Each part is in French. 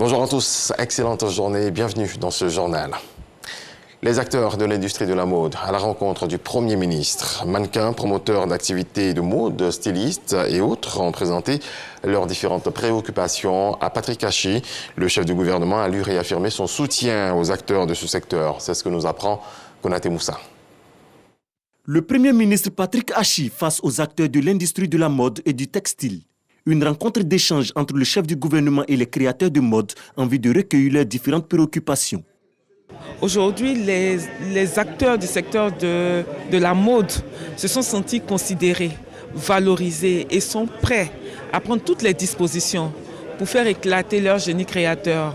Bonjour à tous, excellente journée, bienvenue dans ce journal. Les acteurs de l'industrie de la mode à la rencontre du Premier ministre. Mannequins, promoteurs d'activités de mode, stylistes et autres ont présenté leurs différentes préoccupations à Patrick Hachi. Le chef du gouvernement a lui réaffirmé son soutien aux acteurs de ce secteur. C'est ce que nous apprend Konaté Moussa. Le Premier ministre Patrick Hachi face aux acteurs de l'industrie de la mode et du textile. Une rencontre d'échange entre le chef du gouvernement et les créateurs de mode en vue de recueillir leurs différentes préoccupations. Aujourd'hui, les acteurs du secteur de la mode se sont sentis considérés, valorisés et sont prêts à prendre toutes les dispositions pour faire éclater leur génie créateur,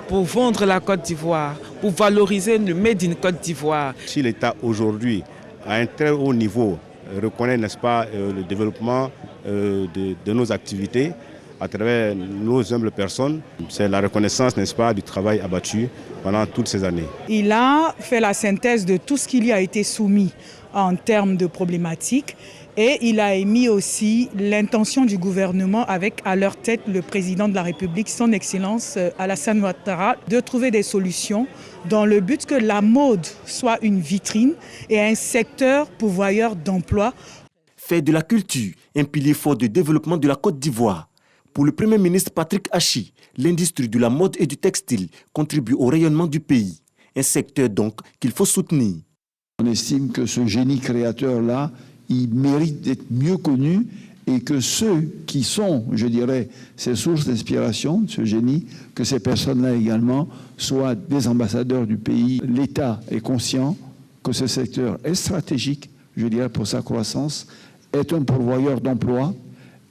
pour vendre la Côte d'Ivoire, pour valoriser le Made in Côte d'Ivoire. Si l'État aujourd'hui, à un très haut niveau, reconnaît, n'est-ce pas, le développement de nos activités, à travers nos humbles personnes, c'est la reconnaissance, n'est-ce pas, du travail abattu pendant toutes ces années. Il a fait la synthèse de tout ce qui lui a été soumis en termes de problématiques et il a émis aussi l'intention du gouvernement avec à leur tête le président de la République, son Excellence Alassane Ouattara, de trouver des solutions dans le but que la mode soit une vitrine et un secteur pourvoyeur d'emplois. Faire de la culture un pilier fort de développement de la Côte d'Ivoire. Pour le Premier ministre Patrick Hachi, l'industrie de la mode et du textile contribue au rayonnement du pays. Un secteur donc qu'il faut soutenir. On estime que ce génie créateur-là, il mérite d'être mieux connu et que ceux qui sont, je dirais, ces sources d'inspiration de ce génie, que ces personnes-là également soient des ambassadeurs du pays. L'État est conscient que ce secteur est stratégique, je dirais, pour sa croissance, est un pourvoyeur d'emplois,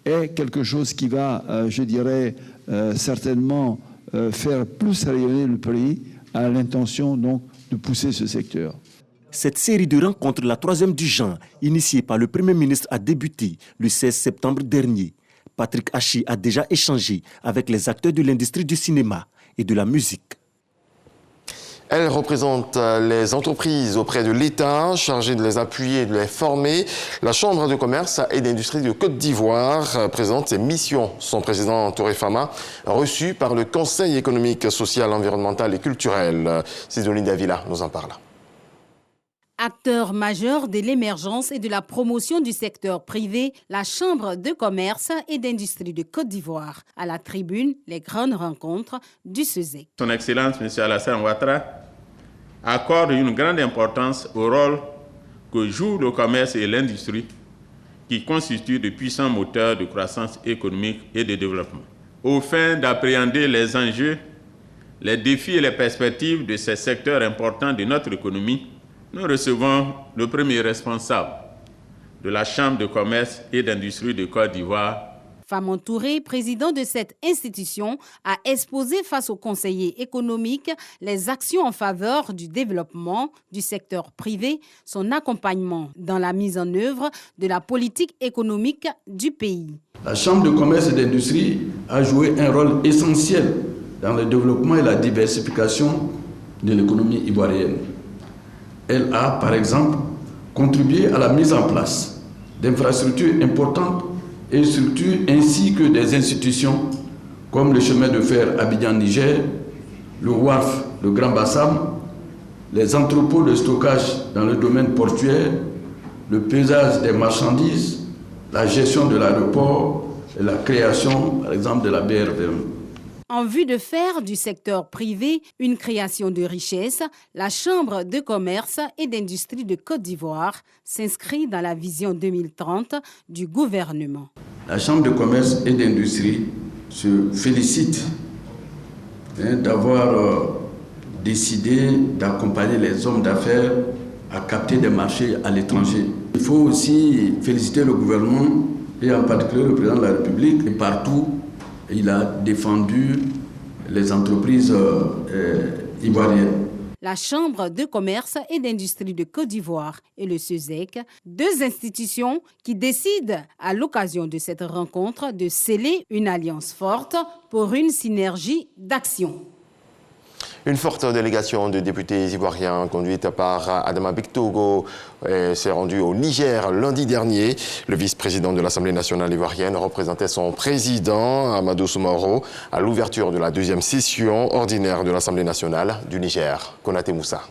est quelque chose qui va, je dirais, certainement faire plus rayonner le pays, à l'intention donc de pousser ce secteur. Cette série de rencontres, la troisième du genre, initiée par le Premier ministre, a débuté le 16 septembre dernier. Patrick Hachi a déjà échangé avec les acteurs de l'industrie du cinéma et de la musique. Elle représente les entreprises auprès de l'État, chargée de les appuyer et de les former. La Chambre de commerce et d'industrie de Côte d'Ivoire présente ses missions. Son président Touré Fama, reçu par le Conseil économique, social, environnemental et culturel. Sidonie Davila nous en parle. Acteur majeur de l'émergence et de la promotion du secteur privé, la Chambre de commerce et d'industrie de Côte d'Ivoire. À la tribune, les grandes rencontres du SESEC. Son Excellence, M. Alassane Ouattara, accorde une grande importance au rôle que jouent le commerce et l'industrie, qui constituent de puissants moteurs de croissance économique et de développement. Au fin d'appréhender les enjeux, les défis et les perspectives de ces secteurs importants de notre économie, nous recevons le premier responsable de la Chambre de commerce et d'industrie de Côte d'Ivoire. Famon Touré, président de cette institution, a exposé face aux conseillers économiques les actions en faveur du développement du secteur privé, son accompagnement dans la mise en œuvre de la politique économique du pays. La Chambre de commerce et d'industrie a joué un rôle essentiel dans le développement et la diversification de l'économie ivoirienne. Elle a, par exemple, contribué à la mise en place d'infrastructures importantes et structures ainsi que des institutions comme le chemin de fer Abidjan-Niger, le WARF, le Grand Bassam, les entrepôts de stockage dans le domaine portuaire, le pesage des marchandises, la gestion de l'aéroport et la création, par exemple, de la BRVM. En vue de faire du secteur privé une création de richesse, la Chambre de commerce et d'industrie de Côte d'Ivoire s'inscrit dans la vision 2030 du gouvernement. La Chambre de commerce et d'industrie se félicite d'avoir décidé d'accompagner les hommes d'affaires à capter des marchés à l'étranger. Il faut aussi féliciter le gouvernement et en particulier le président de la République. Et partout, il a défendu les entreprises ivoiriennes. La Chambre de commerce et d'industrie de Côte d'Ivoire et le SESEC, deux institutions qui décident à l'occasion de cette rencontre de sceller une alliance forte pour une synergie d'action. Une forte délégation de députés ivoiriens conduite par Adama Bictogo s'est rendue au Niger lundi dernier. Le vice-président de l'Assemblée nationale ivoirienne représentait son président, Amadou Soumaoro, à l'ouverture de la deuxième session ordinaire de l'Assemblée nationale du Niger. Konaté Moussa.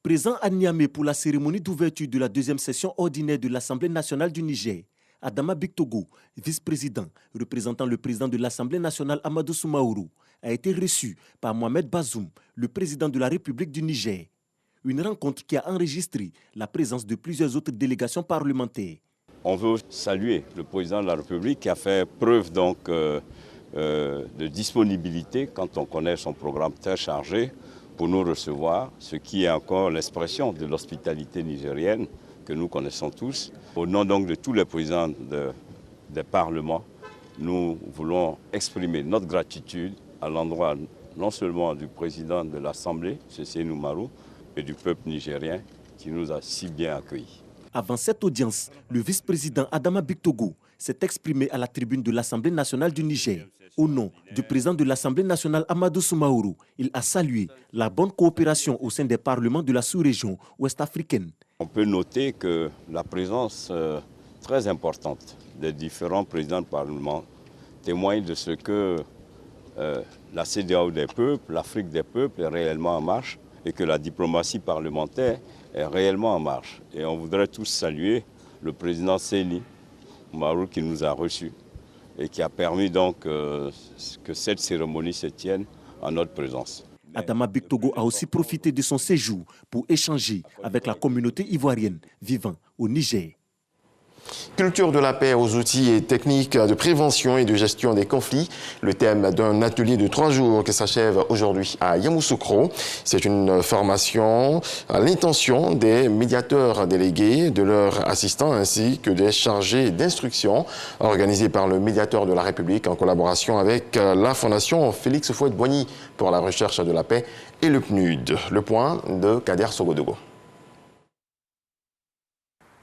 Présent à Niamey pour la cérémonie d'ouverture de la deuxième session ordinaire de l'Assemblée nationale du Niger, Adama Bictogo, vice-président représentant le président de l'Assemblée nationale Amadou Soumaoro, a été reçu par Mohamed Bazoum, le président de la République du Niger. Une rencontre qui a enregistré la présence de plusieurs autres délégations parlementaires. On veut saluer le président de la République qui a fait preuve donc de disponibilité quand on connaît son programme très chargé pour nous recevoir, ce qui est encore l'expression de l'hospitalité nigérienne que nous connaissons tous. Au nom donc de tous les présidents des parlements, nous voulons exprimer notre gratitude à l'endroit non seulement du président de l'Assemblée, Seyseynou Oumarou, et du peuple nigérien qui nous a si bien accueillis. Avant cette audience, le vice-président Adama Bictogo s'est exprimé à la tribune de l'Assemblée nationale du Niger. Au nom du président de l'Assemblée nationale Amadou Soumaoro, il a salué la bonne coopération au sein des parlements de la sous-région ouest-africaine. On peut noter que la présence très importante des différents présidents de parlement témoigne de ce que la CEDEAO des peuples, l'Afrique des peuples est réellement en marche et que la diplomatie parlementaire est réellement en marche. Et on voudrait tous saluer le président Seyseynou Oumarou qui nous a reçus et qui a permis donc que cette cérémonie se tienne en notre présence. Adama Bictogo a aussi profité de son séjour pour échanger avec la communauté ivoirienne vivant au Niger. Culture de la paix aux outils et techniques de prévention et de gestion des conflits, le thème d'un atelier de 3 jours qui s'achève aujourd'hui à Yamoussoukro. C'est une formation à l'intention des médiateurs délégués, de leurs assistants ainsi que des chargés d'instruction organisée par le médiateur de la République en collaboration avec la Fondation Félix Houphouët-Boigny pour la recherche de la paix et le PNUD. Le point de Kader Sogodogo.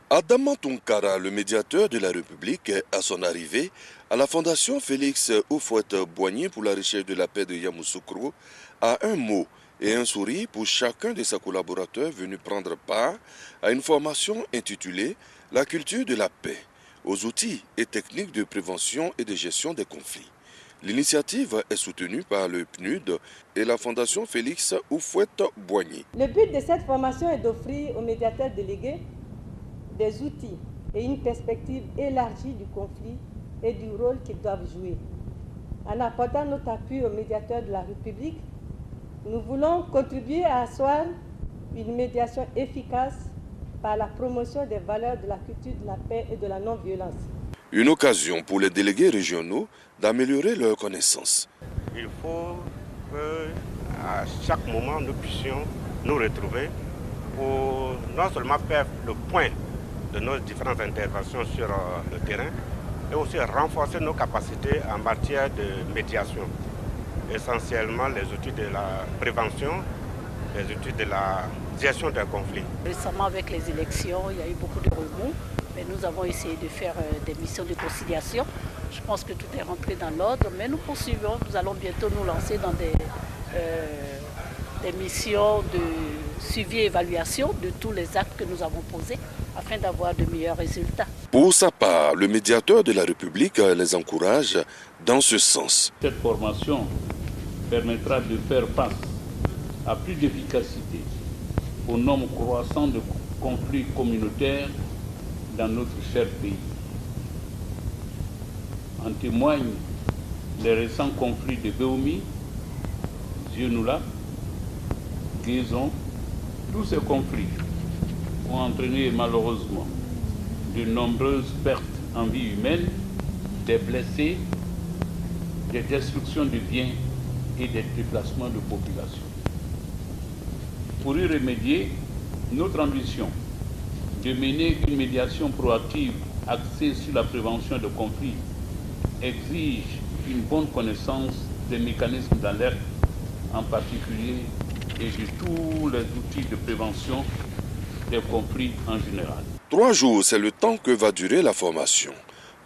Adama Tounkara, le médiateur de la République, à son arrivée à la Fondation Félix Houphouët-Boigny pour la recherche de la paix de Yamoussoukro, a un mot et un sourire pour chacun de ses collaborateurs venus prendre part à une formation intitulée « La culture de la paix aux outils et techniques de prévention et de gestion des conflits ». L'initiative est soutenue par le PNUD et la Fondation Félix Houphouët-Boigny. Le but de cette formation est d'offrir aux médiateurs délégués des outils et une perspective élargie du conflit et du rôle qu'ils doivent jouer. En apportant notre appui aux médiateurs de la République, nous voulons contribuer à asseoir une médiation efficace par la promotion des valeurs de la culture de la paix et de la non-violence. Une occasion pour les délégués régionaux d'améliorer leurs connaissances. Il faut qu'à chaque moment nous puissions nous retrouver pour non seulement faire le point de nos différentes interventions sur le terrain et aussi renforcer nos capacités en matière de médiation. Essentiellement les outils de la prévention, les outils de la gestion d'un conflit. Récemment avec les élections, il y a eu beaucoup de remous, mais nous avons essayé de faire des missions de conciliation. Je pense que tout est rentré dans l'ordre, mais nous poursuivons. Nous allons bientôt nous lancer dans des missions de suivi et évaluation de tous les actes que nous avons posés afin d'avoir de meilleurs résultats. Pour sa part, le médiateur de la République les encourage dans ce sens. Cette formation permettra de faire face à plus d'efficacité au nombre croissant de conflits communautaires dans notre cher pays. En témoignent les récents conflits de Béoumi, Zionoula, Guézon. Tous ces conflits ont entraîné malheureusement de nombreuses pertes en vie humaine, des blessés, des destructions de biens et des déplacements de population. Pour y remédier, notre ambition de mener une médiation proactive axée sur la prévention de conflits exige une bonne connaissance des mécanismes d'alerte, en particulier et de tous les outils de prévention des conflits en général. 3 jours, c'est le temps que va durer la formation.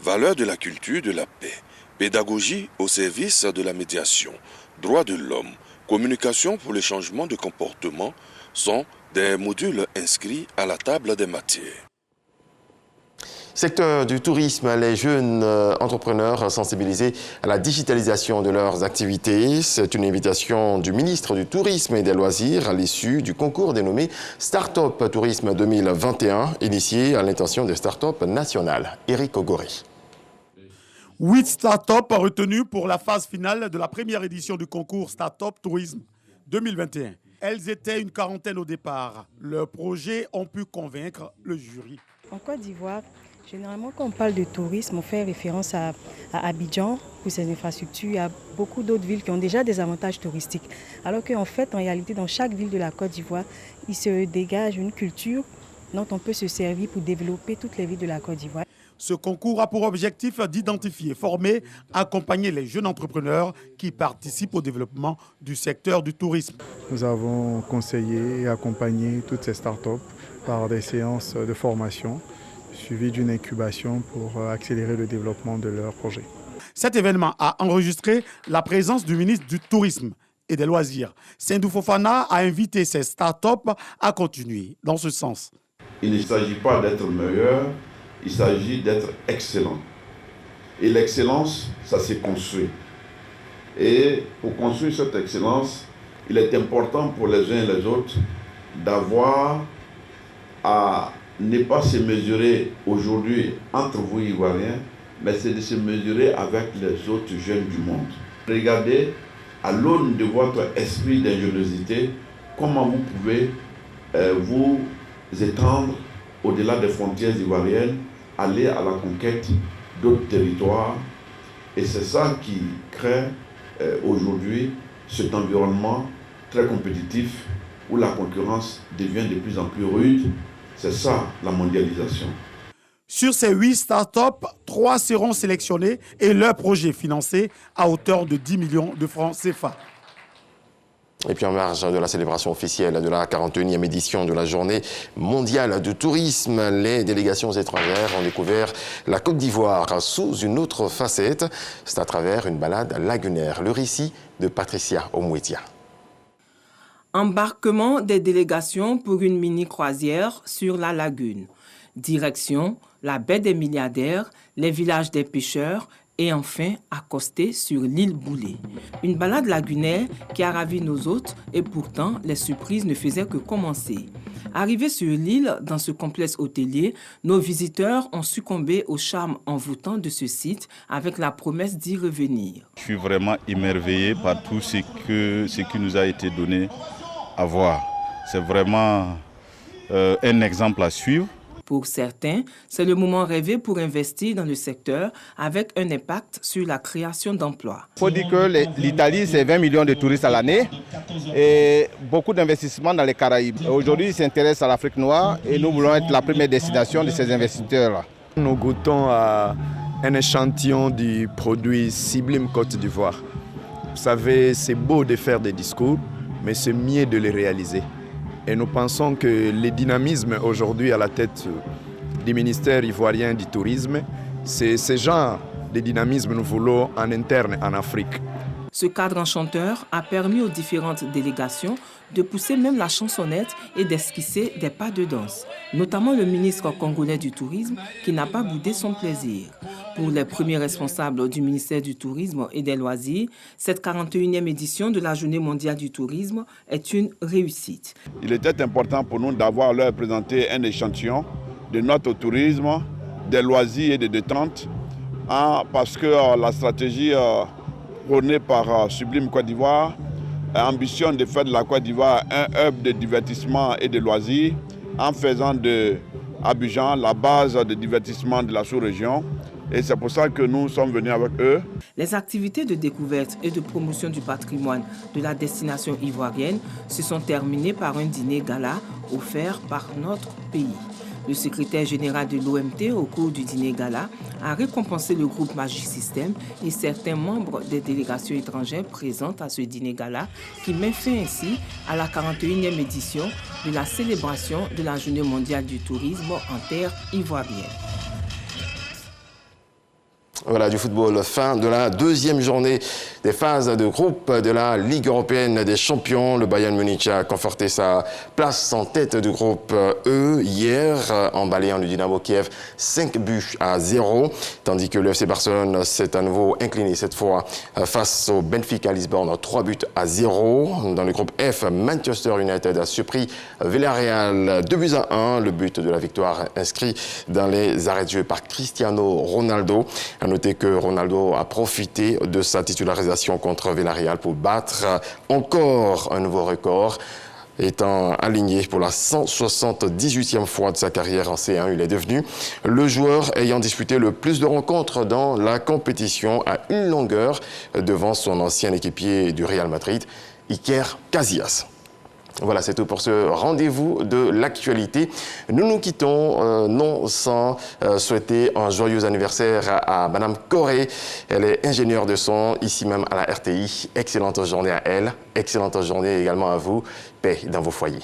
Valeurs de la culture de la paix, pédagogie au service de la médiation, droits de l'homme, communication pour le changement de comportement sont des modules inscrits à la table des matières. Secteur du tourisme, les jeunes entrepreneurs sensibilisés à la digitalisation de leurs activités. C'est une invitation du ministre du Tourisme et des Loisirs à l'issue du concours dénommé Start-up Tourisme 2021, initié à l'intention des start-up nationales. Éric Ogoré. 8 start-up retenus pour la phase finale de la première édition du concours Start-up Tourisme 2021. Elles étaient une quarantaine au départ. Leurs projets ont pu convaincre le jury. En Côte d'Ivoire, généralement, quand on parle de tourisme, on fait référence à Abidjan pour ses infrastructures. Il y a beaucoup d'autres villes qui ont déjà des avantages touristiques. Alors qu'en fait, en réalité, dans chaque ville de la Côte d'Ivoire, il se dégage une culture dont on peut se servir pour développer toutes les villes de la Côte d'Ivoire. Ce concours a pour objectif d'identifier, former, accompagner les jeunes entrepreneurs qui participent au développement du secteur du tourisme. Nous avons conseillé et accompagné toutes ces startups par des séances de formation suivies d'une incubation pour accélérer le développement de leurs projets. Cet événement a enregistré la présence du ministre du Tourisme et des Loisirs. Sendou Fofana a invité ces startups à continuer dans ce sens. Il ne s'agit pas d'être meilleur, il s'agit d'être excellent. Et l'excellence, ça s'est construit. Et pour construire cette excellence, il est important pour les uns et les autres d'avoir à ne pas se mesurer aujourd'hui entre vous Ivoiriens, mais c'est de se mesurer avec les autres jeunes du monde. Regardez à l'aune de votre esprit d'ingéniosité comment vous pouvez vous étendre au-delà des frontières ivoiriennes, aller à la conquête d'autres territoires. Et c'est ça qui crée aujourd'hui cet environnement très compétitif où la concurrence devient de plus en plus rude. C'est ça la mondialisation. Sur ces 8 startups, 3 seront sélectionnés et leurs projets financés à hauteur de 10 millions de francs CFA. Et puis en marge de la célébration officielle de la 41e édition de la Journée mondiale du tourisme, les délégations étrangères ont découvert la Côte d'Ivoire sous une autre facette. C'est à travers une balade lagunaire. Le récit de Patricia Omouetia. Embarquement des délégations pour une mini-croisière sur la lagune. Direction, la baie des milliardaires, les villages des pêcheurs et enfin accosté sur l'île Boulé. Une balade lagunaire qui a ravi nos hôtes et pourtant les surprises ne faisaient que commencer. Arrivés sur l'île, dans ce complexe hôtelier, nos visiteurs ont succombé au charme envoûtant de ce site avec la promesse d'y revenir. Je suis vraiment émerveillé par tout ce qui nous a été donné à voir. C'est vraiment un exemple à suivre. Pour certains, c'est le moment rêvé pour investir dans le secteur avec un impact sur la création d'emplois. Il faut dire que l'Italie, c'est 20 millions de touristes à l'année et beaucoup d'investissements dans les Caraïbes. Aujourd'hui, ils s'intéressent à l'Afrique noire et nous voulons être la première destination de ces investisseurs-là. Nous goûtons à un échantillon du produit Sublime Côte d'Ivoire. Vous savez, c'est beau de faire des discours, mais c'est mieux de les réaliser. Et nous pensons que le dynamisme aujourd'hui à la tête du ministère ivoirien du tourisme, c'est ce genre de dynamisme que nous voulons en interne en Afrique. Ce cadre enchanteur a permis aux différentes délégations de pousser même la chansonnette et d'esquisser des pas de danse, notamment le ministre congolais du Tourisme qui n'a pas boudé son plaisir. Pour les premiers responsables du ministère du Tourisme et des Loisirs, cette 41e édition de la Journée mondiale du tourisme est une réussite. Il était important pour nous d'avoir leur présenté un échantillon de notre tourisme, des loisirs et des détentes, parce que la stratégie prônée par Sublime Côte d'Ivoire ambitionne de faire de la Côte d'Ivoire un hub de divertissement et de loisirs en faisant de Abidjan la base de divertissement de la sous-région. Et c'est pour ça que nous sommes venus avec eux. Les activités de découverte et de promotion du patrimoine de la destination ivoirienne se sont terminées par un dîner gala offert par notre pays. Le secrétaire général de l'OMT, au cours du dîner gala, a récompensé le groupe Magic System et certains membres des délégations étrangères présentes à ce dîner gala qui met fin ainsi à la 41e édition de la célébration de la Journée mondiale du tourisme en terre ivoirienne. Voilà, du football. Fin de la deuxième journée des phases de groupe de la Ligue européenne des champions. Le Bayern Munich a conforté sa place en tête du groupe E hier en balayant le Dynamo Kiev 5-0, tandis que le FC Barcelone s'est à nouveau incliné cette fois face au Benfica Lisbonne 3-0. Dans le groupe F, Manchester United a surpris Villarreal 2-1. Le but de la victoire inscrit dans les arrêts de jeu par Cristiano Ronaldo. À noter que Ronaldo a profité de sa titularisation contre Villarreal pour battre encore un nouveau record. Étant aligné pour la 178e fois de sa carrière en C1, il est devenu le joueur ayant disputé le plus de rencontres dans la compétition à une longueur devant son ancien équipier du Real Madrid, Iker Casillas. Voilà, c'est tout pour ce rendez-vous de l'actualité. Nous nous quittons non sans souhaiter un joyeux anniversaire à Madame Corée. Elle est ingénieure de son ici même à la RTI. Excellente journée à elle. Excellente journée également à vous. Paix dans vos foyers.